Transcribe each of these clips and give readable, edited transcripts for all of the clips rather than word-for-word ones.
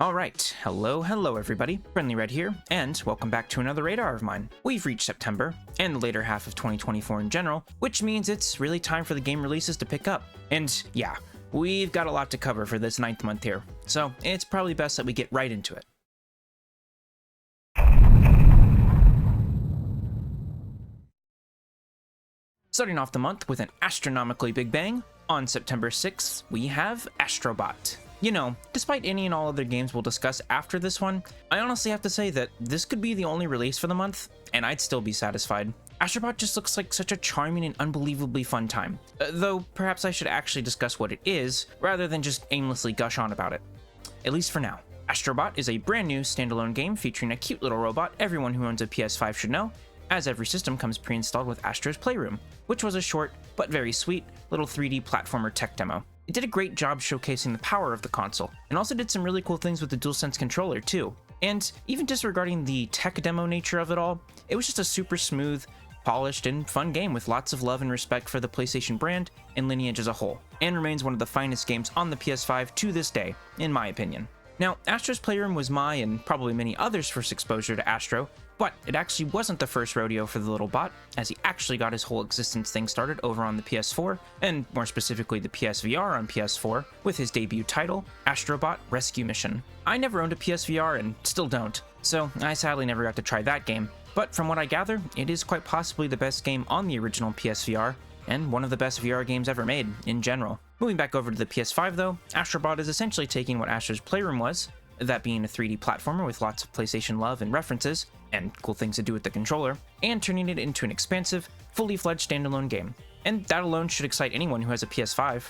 Alright, hello everybody, Friendly Red here, and welcome back to another radar of mine. We've reached September, and the later half of 2024 in general, which means it's really time for the game releases to pick up. And yeah, we've got a lot to cover for this 9th month here, so it's probably best that we get right into it. Starting off the month with an astronomically big bang, on September 6th, we have Astrobot. You know, despite any and all other games we'll discuss after this one, I honestly have to say that this could be the only release for the month, and I'd still be satisfied. Astrobot just looks like such a charming and unbelievably fun time, though perhaps I should actually discuss what it is, rather than just aimlessly gush on about it. At least for now. Astrobot is a brand new standalone game featuring a cute little robot everyone who owns a PS5 should know, as every system comes pre-installed with Astro's Playroom, which was a short, but very sweet, little 3D platformer tech demo. It did a great job showcasing the power of the console, and also did some really cool things with the DualSense controller too. And even disregarding the tech demo nature of it all, it was just a super smooth, polished, and fun game with lots of love and respect for the PlayStation brand and lineage as a whole, and remains one of the finest games on the PS5 to this day, in my opinion. Now, Astro's Playroom was my, and probably many others' first exposure to Astro, but it actually wasn't the first rodeo for the little bot, as he actually got his whole existence thing started over on the PS4, and more specifically the PSVR on PS4, with his debut title, Astrobot Rescue Mission. I never owned a PSVR and still don't, so I sadly never got to try that game, but from what I gather, it is quite possibly the best game on the original PSVR, and one of the best VR games ever made, in general. Moving back over to the PS5 though, Astrobot is essentially taking what Astro's Playroom was, that being a 3D platformer with lots of PlayStation love and references, and cool things to do with the controller, and turning it into an expansive, fully fledged standalone game. And that alone should excite anyone who has a PS5.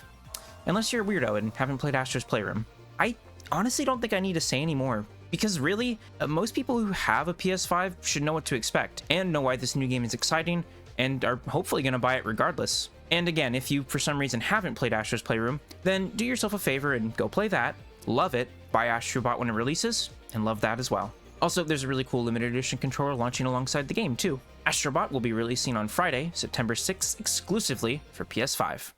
Unless you're a weirdo and haven't played Astro's Playroom. I honestly don't think I need to say any more, because really, most people who have a PS5 should know what to expect, and know why this new game is exciting, and are hopefully going to buy it regardless. And again, if you for some reason haven't played Astro's Playroom, then do yourself a favor and go play that, love it, buy Astrobot when it releases, and love that as well. Also, there's a really cool limited edition controller launching alongside the game too. Astrobot will be releasing on Friday, September 6th, exclusively for PS5.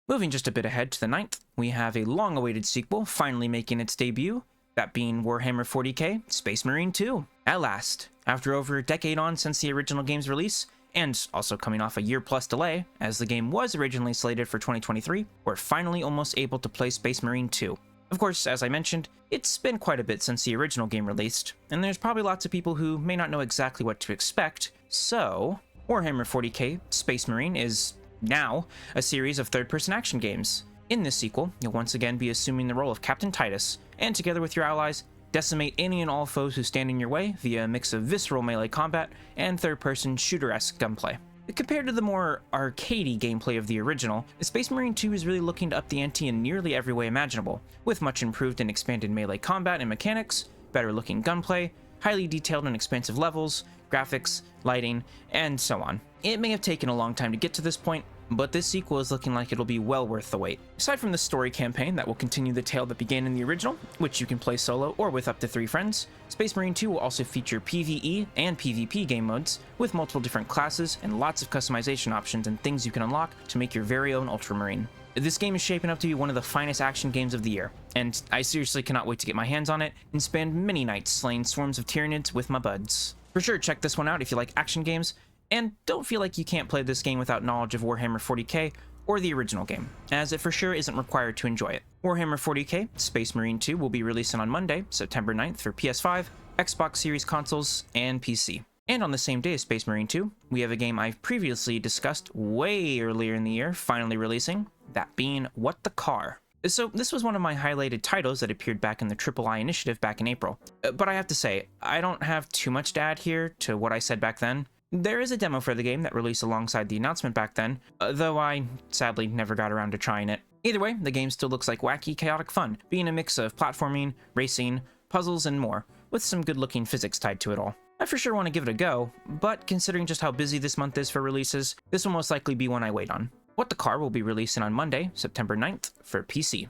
Moving just a bit ahead to the 9th, we have a long-awaited sequel finally making its debut, that being Warhammer 40k Space Marine 2. At last, after over a decade on since the original game's release, and also coming off a year-plus delay, as the game was originally slated for 2023, we're finally almost able to play Space Marine 2. Of course, as I mentioned, it's been quite a bit since the original game released, and there's probably lots of people who may not know exactly what to expect, so Warhammer 40k Space Marine is now a series of third-person action games. In this sequel, you'll once again be assuming the role of Captain Titus, and together with your allies, decimate any and all foes who stand in your way via a mix of visceral melee combat and third-person shooter-esque gunplay. Compared to the more arcadey gameplay of the original, Space Marine 2 is really looking to up the ante in nearly every way imaginable, with much improved and expanded melee combat and mechanics, better-looking gunplay, highly detailed and expansive levels, graphics, lighting, and so on. It may have taken a long time to get to this point, but this sequel is looking like it'll be well worth the wait. Aside from the story campaign that will continue the tale that began in the original, which you can play solo or with up to 3 friends, Space Marine 2 will also feature PvE and PvP game modes, with multiple different classes and lots of customization options and things you can unlock to make your very own Ultramarine. This game is shaping up to be one of the finest action games of the year, and I seriously cannot wait to get my hands on it and spend many nights slaying swarms of Tyranids with my buds. For sure, check this one out if you like action games, and don't feel like you can't play this game without knowledge of Warhammer 40k or the original game, as it for sure isn't required to enjoy it. Warhammer 40k Space Marine 2 will be releasing on Monday, September 9th for PS5, Xbox Series consoles, and PC. And on the same day as Space Marine 2, we have a game I've previously discussed way earlier in the year finally releasing, that being What the Car. So this was one of my highlighted titles that appeared back in the III initiative back in April. But I have to say, I don't have too much to add here to what I said back then. There is a demo for the game that released alongside the announcement back then, though I sadly never got around to trying it. Either way, the game still looks like wacky, chaotic fun, being a mix of platforming, racing, puzzles, and more, with some good-looking physics tied to it all. I for sure want to give it a go, but considering just how busy this month is for releases, this will most likely be one I wait on. What the Car will be releasing on Monday, September 9th, for PC.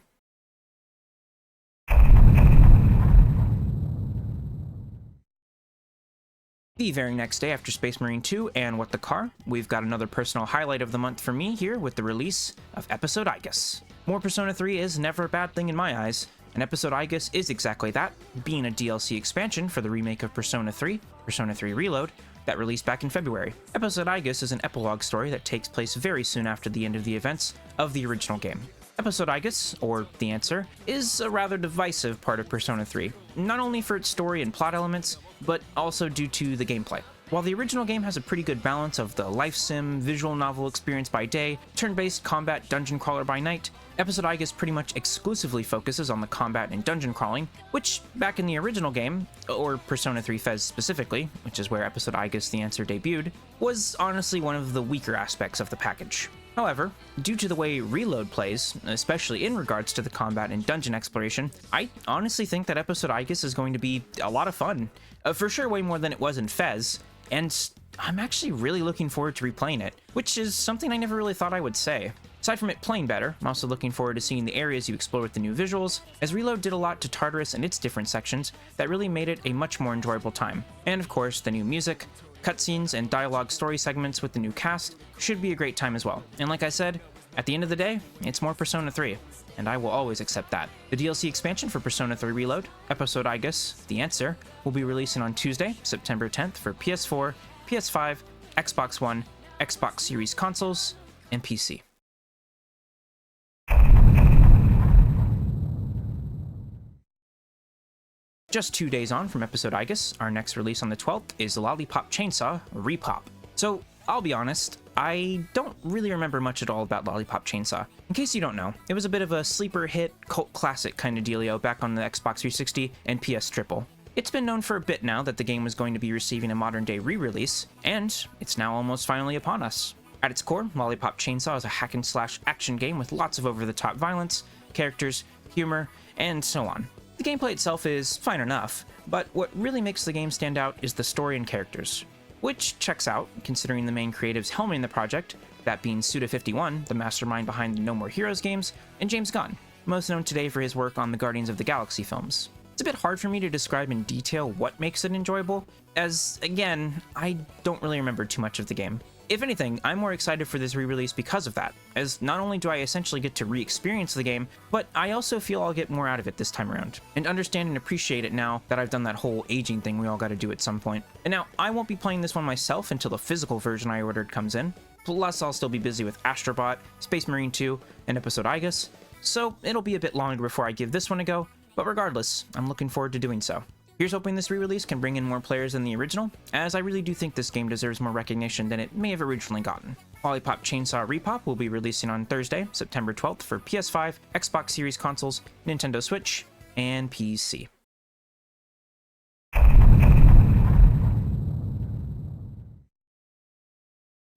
The very next day after Space Marine 2 and What the Car, we've got another personal highlight of the month for me here with the release of Episode Aigis. More Persona 3 is never a bad thing in my eyes, and Episode Aigis is exactly that, being a DLC expansion for the remake of Persona 3, Persona 3 Reload, that released back in February. Episode Aigis is an epilogue story that takes place very soon after the end of the events of the original game. Episode Aigis, or The Answer, is a rather divisive part of Persona 3, not only for its story and plot elements, but also due to the gameplay. While the original game has a pretty good balance of the life sim, visual novel experience by day, turn-based combat dungeon crawler by night, Episode Aigis pretty much exclusively focuses on the combat and dungeon crawling, which, back in the original game, or Persona 3 Fez specifically, which is where Episode Aigis The Answer debuted, was honestly one of the weaker aspects of the package. However, due to the way Reload plays, especially in regards to the combat and dungeon exploration, I honestly think that Episode Aigis is going to be a lot of fun. For sure way more than it was in Fez, and I'm actually really looking forward to replaying it, which is something I never really thought I would say. Aside from it playing better, I'm also looking forward to seeing the areas you explore with the new visuals, as Reload did a lot to Tartarus and its different sections that really made it a much more enjoyable time. And of course, the new music, cutscenes, and dialogue story segments with the new cast should be a great time as well. And like I said, at the end of the day, it's more Persona 3, and I will always accept that. The DLC expansion for Persona 3 Reload, Episode Aigis, The Answer, will be releasing on Tuesday, September 10th for PS4, PS5, Xbox One, Xbox Series consoles, and PC. Just 2 days on from Episode Aigis, our next release on the 12th is Lollipop Chainsaw Repop. So, I'll be honest, I don't really remember much at all about Lollipop Chainsaw. In case you don't know, it was a bit of a sleeper hit, cult classic kind of dealio back on the Xbox 360 and PS Triple. It's been known for a bit now that the game was going to be receiving a modern-day re-release, and it's now almost finally upon us. At its core, Lollipop Chainsaw is a hack-and-slash action game with lots of over-the-top violence, characters, humor, and so on. The gameplay itself is fine enough, but what really makes the game stand out is the story and characters. Which checks out, considering the main creatives helming the project, that being Suda51, the mastermind behind the No More Heroes games, and James Gunn, most known today for his work on the Guardians of the Galaxy films. It's a bit hard for me to describe in detail what makes it enjoyable, as, again, I don't really remember too much of the game. If anything, I'm more excited for this re-release because of that, as not only do I essentially get to re-experience the game, but I also feel I'll get more out of it this time around, and understand and appreciate it now that I've done that whole aging thing we all gotta do at some point. And now, I won't be playing this one myself until the physical version I ordered comes in, plus I'll still be busy with Astrobot, Space Marine 2, and Episode Aigis, so it'll be a bit longer before I give this one a go, but regardless, I'm looking forward to doing so. Here's hoping this re-release can bring in more players than the original, as I really do think this game deserves more recognition than it may have originally gotten. Lollipop Chainsaw Repop will be releasing on Thursday, September 12th for PS5, Xbox Series consoles, Nintendo Switch, and PC.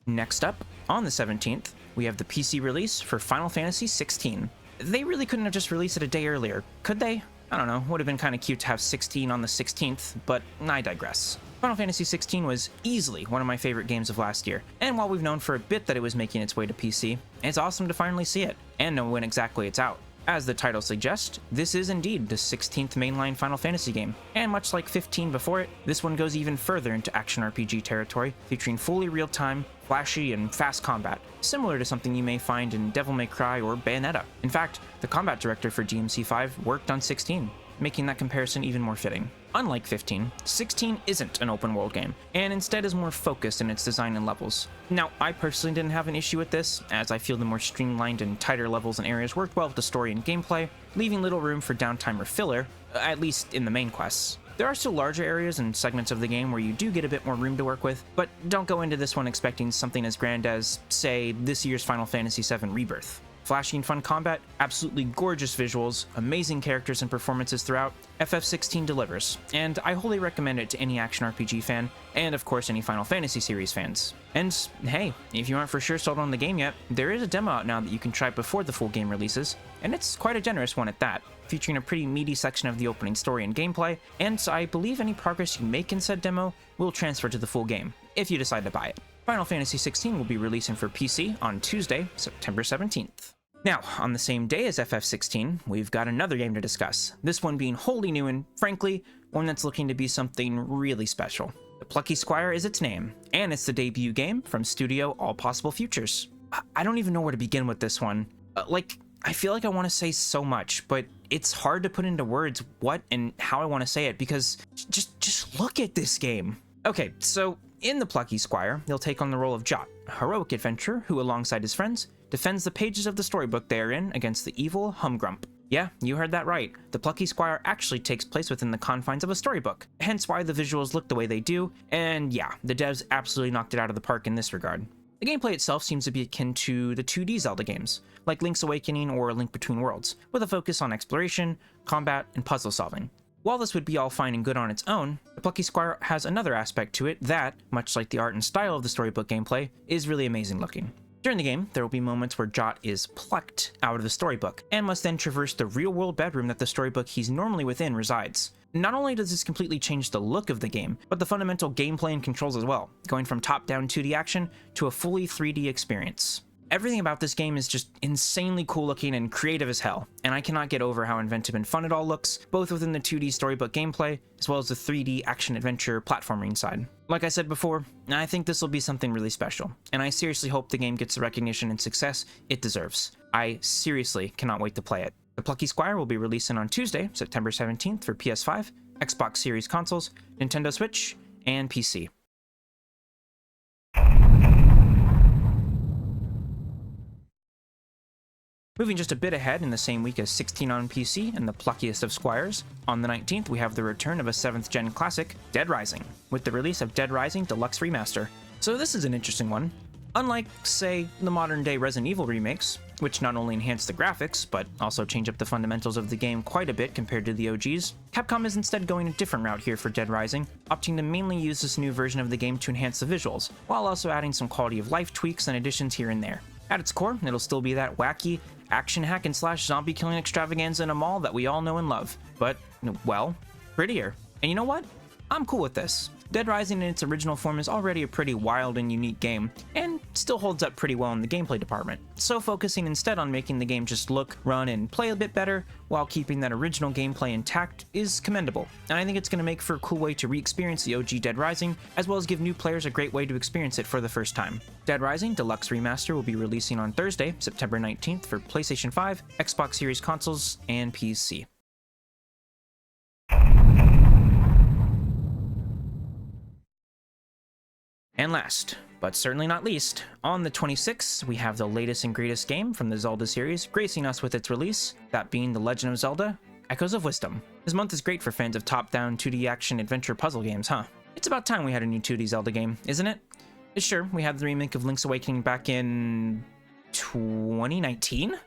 Next up, on the 17th, we have the PC release for Final Fantasy XVI. They really couldn't have just released it a day earlier, could they? I don't know, would have been kind of cute to have 16 on the 16th, but I digress. Final Fantasy XVI was easily one of my favorite games of last year, and while we've known for a bit that it was making its way to PC, it's awesome to finally see it, and know when exactly it's out. As the title suggests, this is indeed the 16th mainline Final Fantasy game, and much like 15 before it, this one goes even further into action RPG territory, featuring fully real-time, flashy, and fast combat, similar to something you may find in Devil May Cry or Bayonetta. In fact, the combat director for DMC5 worked on 16, making that comparison even more fitting. Unlike 15, 16 isn't an open world game, and instead is more focused in its design and levels. Now, I personally didn't have an issue with this, as I feel the more streamlined and tighter levels and areas worked well with the story and gameplay, leaving little room for downtime or filler, at least in the main quests. There are still larger areas and segments of the game where you do get a bit more room to work with, but don't go into this one expecting something as grand as, say, this year's Final Fantasy VII Rebirth. Flashy and fun combat, absolutely gorgeous visuals, amazing characters and performances throughout, FF16 delivers, and I wholly recommend it to any action RPG fan, and of course any Final Fantasy series fans. And hey, if you aren't for sure sold on the game yet, there is a demo out now that you can try before the full game releases, and it's quite a generous one at that, featuring a pretty meaty section of the opening story and gameplay, and I believe any progress you make in said demo will transfer to the full game, if you decide to buy it. Final Fantasy XVI will be releasing for PC on Tuesday, September 17th. Now, on the same day as FF16, we've got another game to discuss, this one being wholly new and, frankly, one that's looking to be something really special. The Plucky Squire is its name, and it's the debut game from studio All Possible Futures. I don't even know where to begin with this one. I feel like I want to say so much, but it's hard to put into words what and how I want to say it because just look at this game. Okay, so in The Plucky Squire, you'll take on the role of Jot, a heroic adventurer who, alongside his friends, defends the pages of the storybook they are in against the evil Humgrump. Yeah, you heard that right. The Plucky Squire actually takes place within the confines of a storybook, hence why the visuals look the way they do, and yeah, the devs absolutely knocked it out of the park in this regard. The gameplay itself seems to be akin to the 2D Zelda games, like Link's Awakening or Link Between Worlds, with a focus on exploration, combat, and puzzle solving. While this would be all fine and good on its own, the Plucky Squire has another aspect to it that, much like the art and style of the storybook gameplay, is really amazing looking. During the game, there will be moments where Jot is plucked out of the storybook, and must then traverse the real-world bedroom that the storybook he's normally within resides. Not only does this completely change the look of the game, but the fundamental gameplay and controls as well, going from top-down 2D action to a fully 3D experience. Everything about this game is just insanely cool looking and creative as hell, and I cannot get over how inventive and fun it all looks, both within the 2D storybook gameplay, as well as the 3D action-adventure platforming side. Like I said before, I think this will be something really special, and I seriously hope the game gets the recognition and success it deserves. I seriously cannot wait to play it. The Plucky Squire will be releasing on Tuesday, September 17th for PS5, Xbox Series consoles, Nintendo Switch, and PC. Moving just a bit ahead in the same week as 16 on PC and the pluckiest of Squires, on the 19th we have the return of a 7th gen classic, Dead Rising, with the release of Dead Rising Deluxe Remaster. So this is an interesting one. Unlike, say, the modern day Resident Evil remakes, which not only enhance the graphics, but also change up the fundamentals of the game quite a bit compared to the OGs, Capcom is instead going a different route here for Dead Rising, opting to mainly use this new version of the game to enhance the visuals, while also adding some quality of life tweaks and additions here and there. At its core, it'll still be that wacky, action hack and slash zombie killing extravaganza in a mall that we all know and love, but, well, prettier. And you know what? I'm cool with this. Dead Rising in its original form is already a pretty wild and unique game, and still holds up pretty well in the gameplay department, so focusing instead on making the game just look, run, and play a bit better, while keeping that original gameplay intact, is commendable, and I think it's going to make for a cool way to re-experience the OG Dead Rising, as well as give new players a great way to experience it for the first time. Dead Rising Deluxe Remaster will be releasing on Thursday, September 19th for PlayStation 5, Xbox Series consoles, and PC. And last, but certainly not least, on the 26th, we have the latest and greatest game from the Zelda series gracing us with its release, that being The Legend of Zelda: Echoes of Wisdom. This month is great for fans of top-down 2D action adventure puzzle games, huh? It's about time we had a new 2D Zelda game, isn't it? Sure, we had the remake of Link's Awakening back in 2019?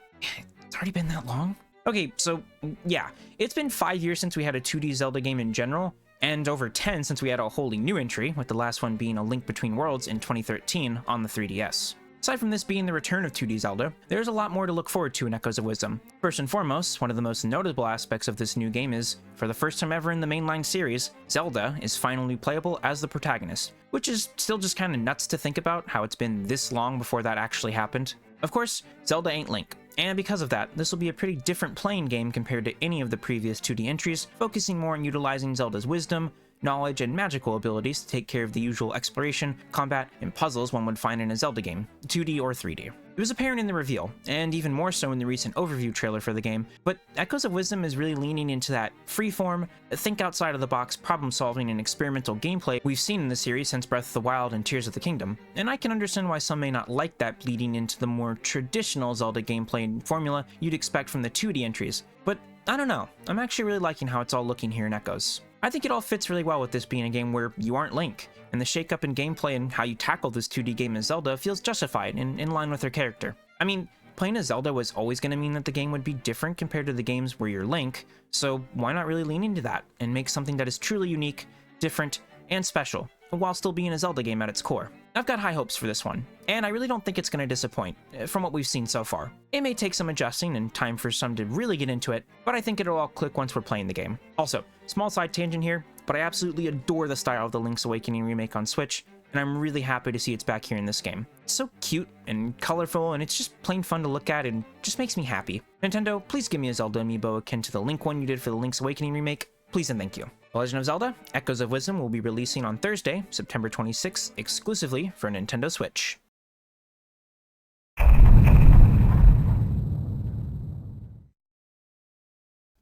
It's already been that long? Okay, so yeah, it's been 5 years since we had a 2D Zelda game in general, and over 10 since we had a wholly new entry, with the last one being A Link Between Worlds in 2013 on the 3DS. Aside from this being the return of 2D Zelda, there's a lot more to look forward to in Echoes of Wisdom. First and foremost, one of the most notable aspects of this new game is, for the first time ever in the mainline series, Zelda is finally playable as the protagonist, which is still just kinda nuts to think about how it's been this long before that actually happened. Of course, Zelda ain't Link, and because of that, this will be a pretty different playing game compared to any of the previous 2D entries, focusing more on utilizing Zelda's wisdom, knowledge, and magical abilities to take care of the usual exploration, combat, and puzzles one would find in a Zelda game, 2D or 3D. It was apparent in the reveal, and even more so in the recent overview trailer for the game, but Echoes of Wisdom is really leaning into that freeform, think outside of the box problem-solving and experimental gameplay we've seen in the series since Breath of the Wild and Tears of the Kingdom, and I can understand why some may not like that bleeding into the more traditional Zelda gameplay and formula you'd expect from the 2D entries, but I don't know, I'm actually really liking how it's all looking here in Echoes. I think it all fits really well with this being a game where you aren't Link, and the shake-up in gameplay and how you tackle this 2D game as Zelda feels justified and in line with her character. I mean, playing as Zelda was always going to mean that the game would be different compared to the games where you're Link, so why not really lean into that and make something that is truly unique, different, and special, while still being a Zelda game at its core. I've got high hopes for this one, and I really don't think it's going to disappoint, from what we've seen so far. It may take some adjusting and time for some to really get into it, but I think it'll all click once we're playing the game. Also, small side tangent here, but I absolutely adore the style of the Link's Awakening remake on Switch, and I'm really happy to see it's back here in this game. It's so cute and colorful, and it's just plain fun to look at and just makes me happy. Nintendo, please give me a Zelda amiibo akin to the Link one you did for the Link's Awakening remake, please and thank you. The Legend of Zelda: Echoes of Wisdom will be releasing on Thursday, September 26th, exclusively for Nintendo Switch.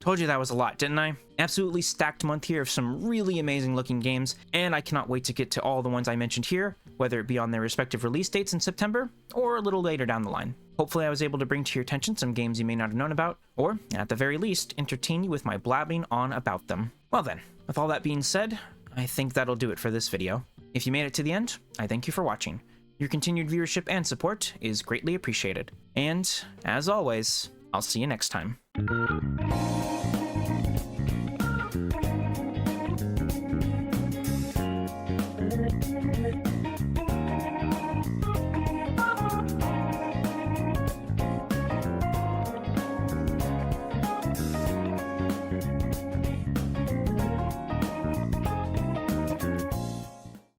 Told you that was a lot, didn't I? Absolutely stacked month here of some really amazing looking games, and I cannot wait to get to all the ones I mentioned here, whether it be on their respective release dates in September, or a little later down the line. Hopefully I was able to bring to your attention some games you may not have known about, or, at the very least, entertain you with my blabbing on about them. Well then, with all that being said, I think that'll do it for this video. If you made it to the end, I thank you for watching. Your continued viewership and support is greatly appreciated. And, as always, I'll see you next time.